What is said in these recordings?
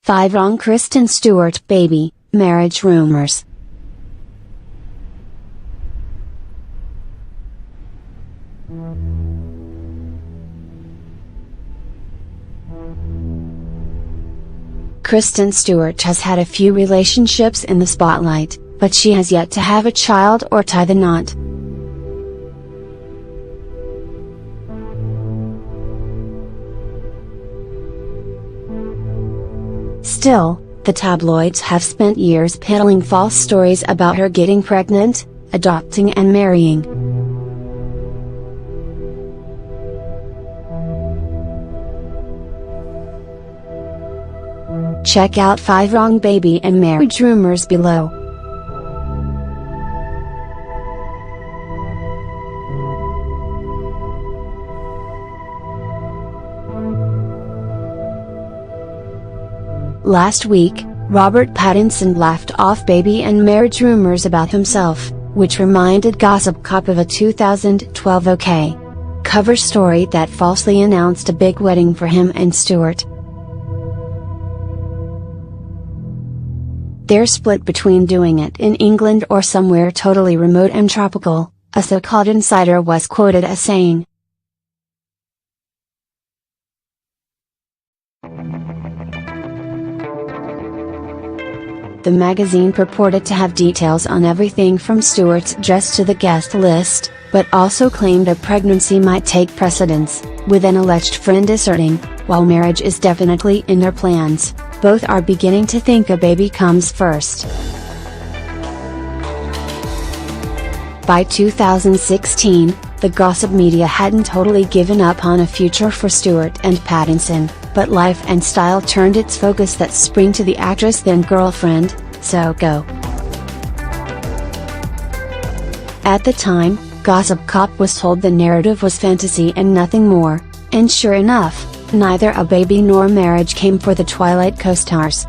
5 Wrong Kristen Stewart baby, marriage rumors. Kristen Stewart has had a few relationships in the spotlight, but she has yet to have a child or tie the knot. Still, the tabloids have spent years peddling false stories about her getting pregnant, adopting and marrying. Check out 5 wrong baby and marriage rumors below. Last week, Robert Pattinson laughed off baby and marriage rumors about himself, which reminded Gossip Cop of a 2012 OK! Cover story that falsely announced a big wedding for him and Stewart. They're split between doing it in England or somewhere totally remote and tropical, a so-called insider was quoted as saying. The magazine purported to have details on everything from Stewart's dress to the guest list, but also claimed a pregnancy might take precedence, with an alleged friend asserting, while marriage is definitely in their plans, both are beginning to think a baby comes first. By 2016, the gossip media hadn't totally given up on a future for Stewart and Pattinson, but Life and Style turned its focus that spring to the actress' then-girlfriend, so go. At the time, Gossip Cop was told the narrative was fantasy and nothing more, and sure enough, neither a baby nor marriage came for the Twilight co-stars.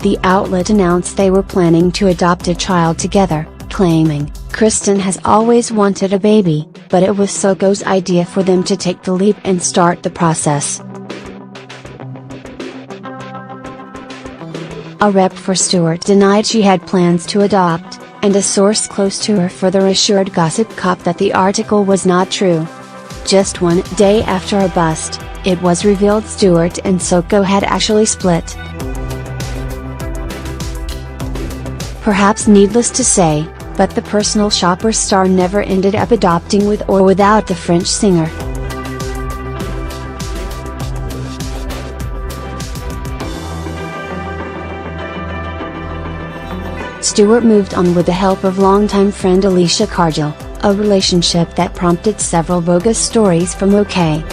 The outlet announced they were planning to adopt a child together, claiming, Kristen has always wanted a baby, but it was Soko's idea for them to take the leap and start the process. A rep for Stewart denied she had plans to adopt, and a source close to her further assured Gossip Cop that the article was not true. Just one day after a bust, it was revealed Stewart and Soko had actually split. Perhaps needless to say, but the personal shopper star never ended up adopting with or without the French singer. Stewart moved on with the help of longtime friend Alicia Cargill, a relationship that prompted several bogus stories from OK!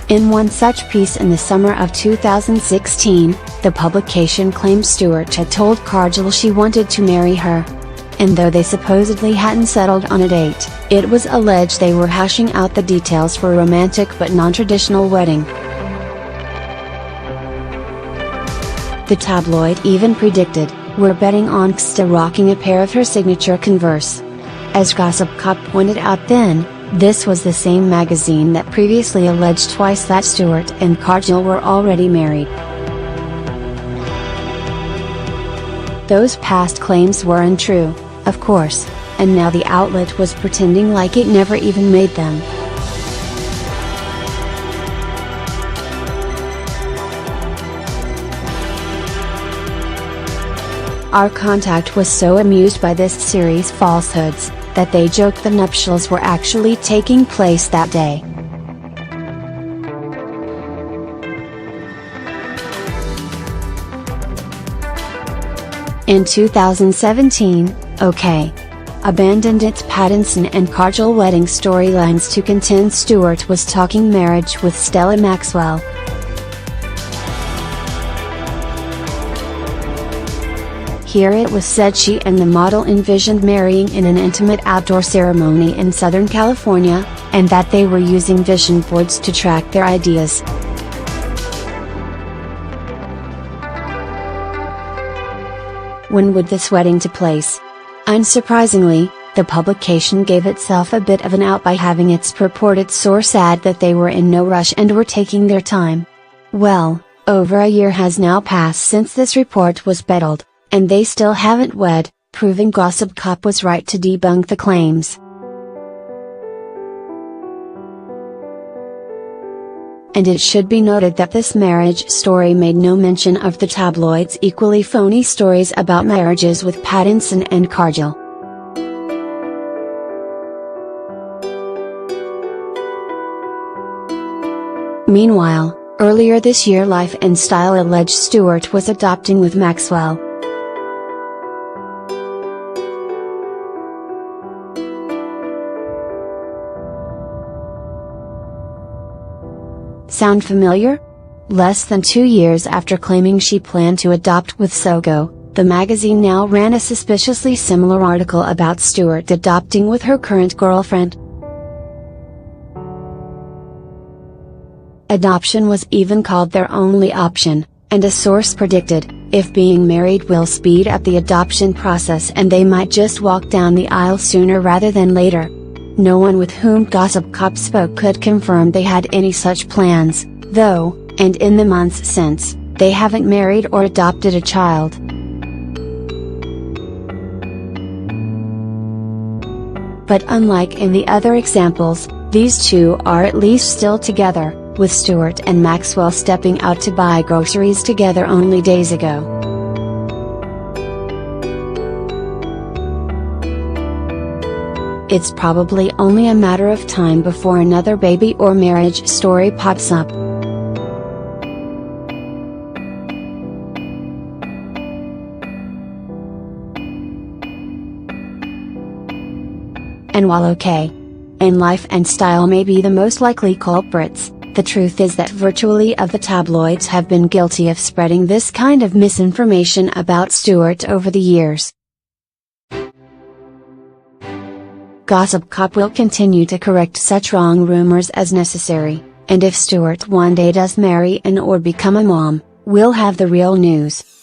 In one such piece in the summer of 2016, the publication claimed Stewart had told Cargill she wanted to marry her. And though they supposedly hadn't settled on a date, it was alleged they were hashing out the details for a romantic but non-traditional wedding. The tabloid even predicted, "We're betting on Ksta rocking a pair of her signature Converse." As Gossip Cop pointed out then, this was the same magazine that previously alleged twice that Stewart and Cargill were already married. Those past claims were untrue, of course, and now the outlet was pretending like it never even made them. Our contact was so amused by this series' falsehoods, that they joked the nuptials were actually taking place that day. In 2017, OK! Abandoned its Pattinson and Cargill wedding storylines to contend Stewart was talking marriage with Stella Maxwell. Here it was said she and the model envisioned marrying in an intimate outdoor ceremony in Southern California, and that they were using vision boards to track their ideas. When would this wedding take place? Unsurprisingly, the publication gave itself a bit of an out by having its purported source add that they were in no rush and were taking their time. Well, over a year has now passed since this report was peddled, and they still haven't wed, proving Gossip Cop was right to debunk the claims. And it should be noted that this marriage story made no mention of the tabloid's equally phony stories about marriages with Pattinson and Kajol. Meanwhile, earlier this year Life and Style alleged Stewart was adopting with Maxwell. Sound familiar? Less than 2 years after claiming she planned to adopt with Sogo, the magazine now ran a suspiciously similar article about Stewart adopting with her current girlfriend. Adoption was even called their only option, and a source predicted, if being married will speed up the adoption process and they might just walk down the aisle sooner rather than later. No one with whom Gossip Cop spoke could confirm they had any such plans, though, and in the months since, they haven't married or adopted a child. But unlike in the other examples, these two are at least still together, with Stewart and Maxwell stepping out to buy groceries together only days ago. It's probably only a matter of time before another baby or marriage story pops up. And while okay, and Life and Style may be the most likely culprits, the truth is that virtually of the tabloids have been guilty of spreading this kind of misinformation about Stewart over the years. Gossip Cop will continue to correct such wrong rumors as necessary, and if Stewart one day does marry and or become a mom, we'll have the real news.